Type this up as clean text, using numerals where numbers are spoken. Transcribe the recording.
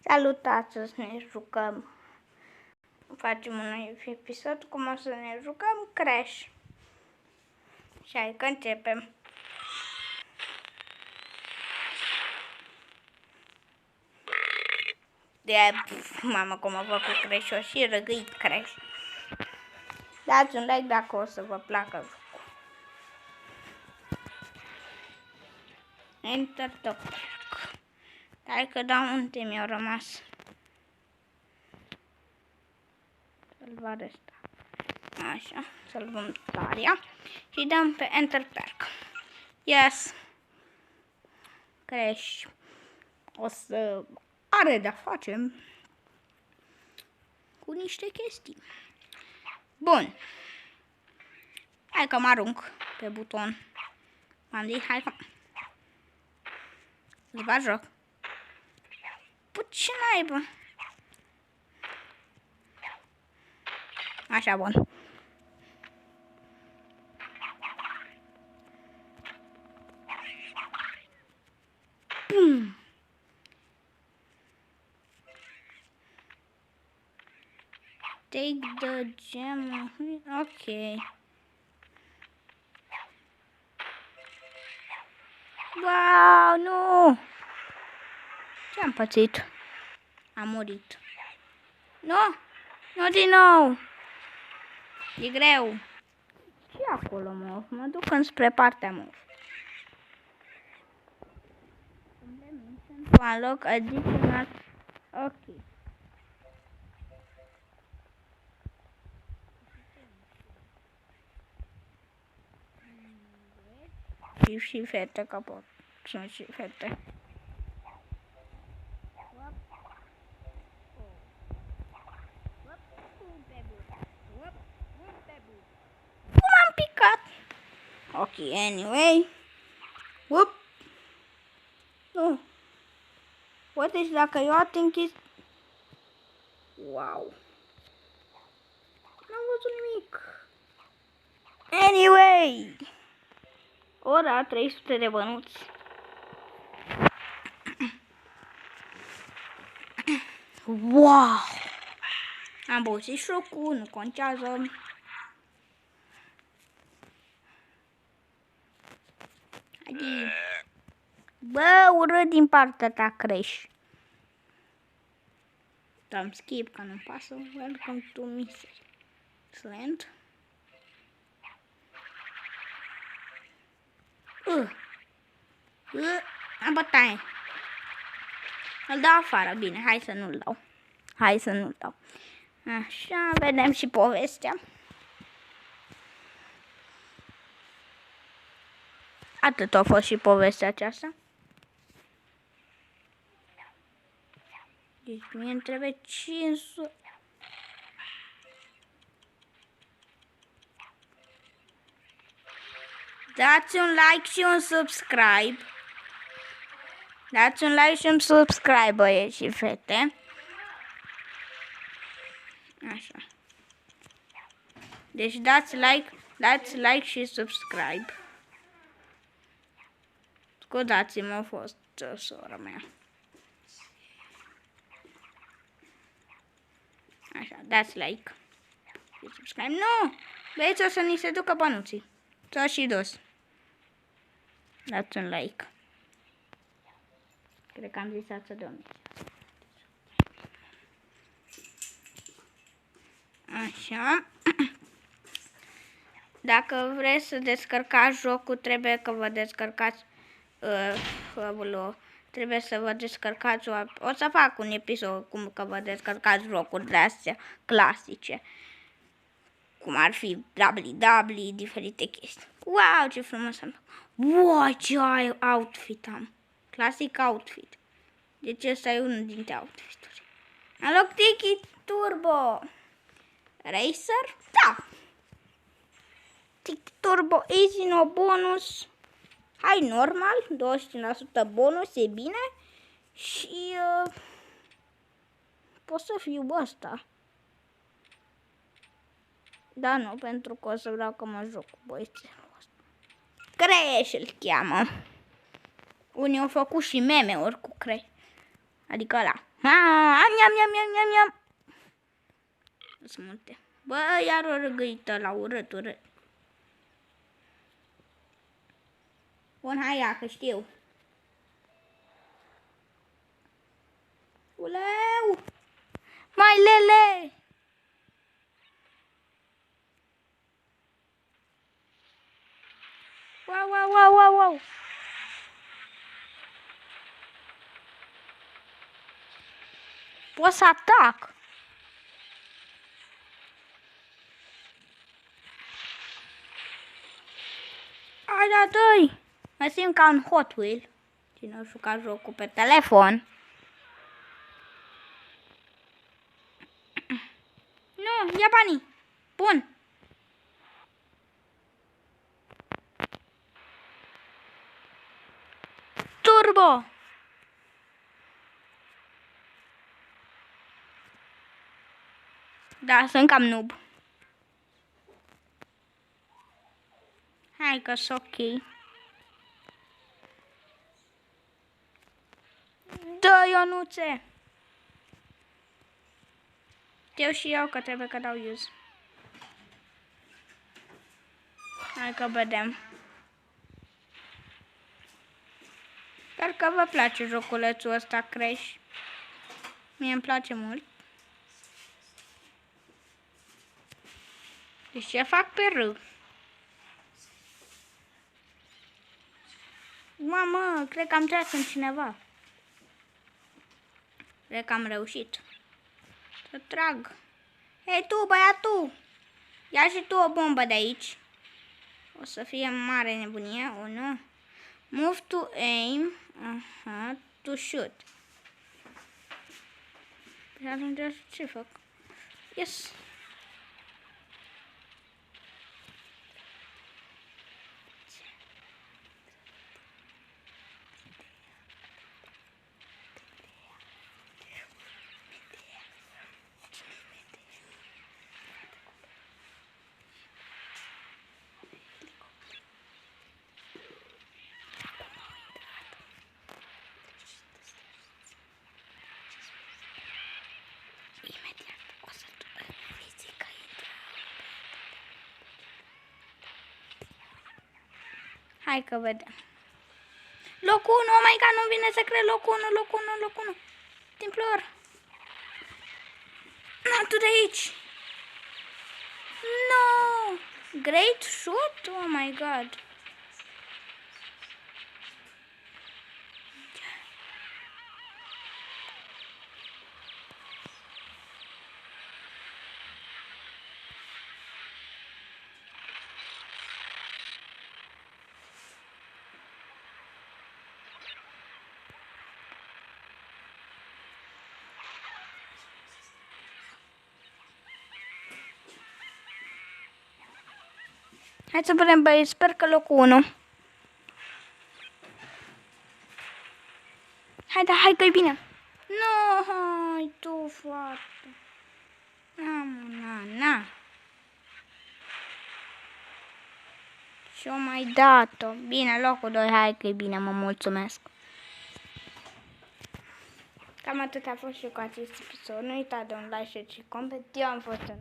Salutați, să ne jucăm. Facem un episod cum o să ne jucăm Crash. Și hai că începem. Mamă, cum a făcut Crash-ul și răgâit Crash. Dați un like dacă o să vă placă jocul. Enter the pack. Hai că dau unde mi-au rămas. Salvare asta. Așa, salvăm Daria și dăm pe Enter Pack. Yes. Crash. O să are de-a face cu niște chestii. Bun. Hai că mă arunc pe buton. M-am zis, hai că îți bat joc. Păi ce naibă? Așa, bun. Pum. Take the gem. Ok. Wow, nu! Ce-am pățit? Am murit. Nu! Nu din nou! E greu. Ce acolo, mă? Mă duc înspre partea mă. One loc adițional. Ok. Și fete, că pot. Sunt și fete. Cum am picat? Ok, anyway. Whoop. Nu. Poate și dacă eu ating chestii. Wow. N-am văzut nimic. Anyway. Ora 300 de bănuți. Wow. Am băuțit șocul, nu contează. Haide. Bă, urât din partea ta, Crash. Dăm skip, că nu-mi pasă. Welcome to Misery. Excellent. Am bătaie. Îl dau afară. Bine, hai să nu-l dau. Hai să nu-l dau. Așa, vedem și povestea. Atât a fost și povestea aceasta. Deci mie îmi trebuie 500. Dați un like și un subscribe. Dați un like și un subscribe, băieți și fete. Așa. Deci dați like și subscribe. Scuzați-mă, a fost sora mea. Așa, dați like și subscribe. Nu! Băieți, o să ni se ducă bănuții. S-a și dus. Dați un like. Cred că am zis asta de unde. Așa. Dacă vreți să descărcați jocul, trebuie că vă descărcați trebuie să vă descărcați o să fac un episod cum că vă descărcați jocuri de astea clasice. Cum ar fi WW, diferite chestii. Wow, ce frumos am. Wow, ce outfit am. Classic outfit. Deci ăsta e unul dintre outfituri. Am loc Tiki Turbo. Racer? Da. Tiki Turbo Easy, no bonus. Hai, normal, 25% bonus, e bine. Și pot să fiu ăsta. Da, nu, pentru că o să vreau că mă joc cu băiețelul ăsta. Crash îl cheamă. Unii au făcut și meme-uri cu Crash. Adică ăla. Am, iam. Sunt multe. Bă, iar o răgăită la urât. Bun, hai ia, că știu. Uleu! Mai lele! Wow. Pot să atac. Hai, da, dă-i! Mă simt ca un Hot Wheel. Cine a jucat jocul pe telefon. Nu, ia banii. Bun. Turbo. Da, sunt cam noob. Hai că s-o ok. Dă, Ionuțe! Știu și eu că trebuie că dau use. Hai că vedem. Sper că vă place joculețul ăsta Crash. Mie îmi place mult. Deci ce fac pe râu? Mamă, cred că am tras în cineva. Cred că am reușit. Să trag. Hei tu, băiatul! Ia și tu o bombă de aici. O să fie mare nebunie. 1. Move to aim. Aha, to shoot. Păi atunci ce fac? Yes. Hai că vedem. Locul 1, oh my god, nu vine să cred, locul 1. Te implor. Nu, tu de aici. No! Great shot? Oh my god. Hai să vedem, băi, sper că locul 1. Hai că-i bine. Nu, hai tu, frate. Na. Și-o mai dat-o. Bine, locul 2, hai că-i bine, mă mulțumesc. Cam atât a fost și cu acest episod. Nu uitați de un like, share și coment. Eu am fost în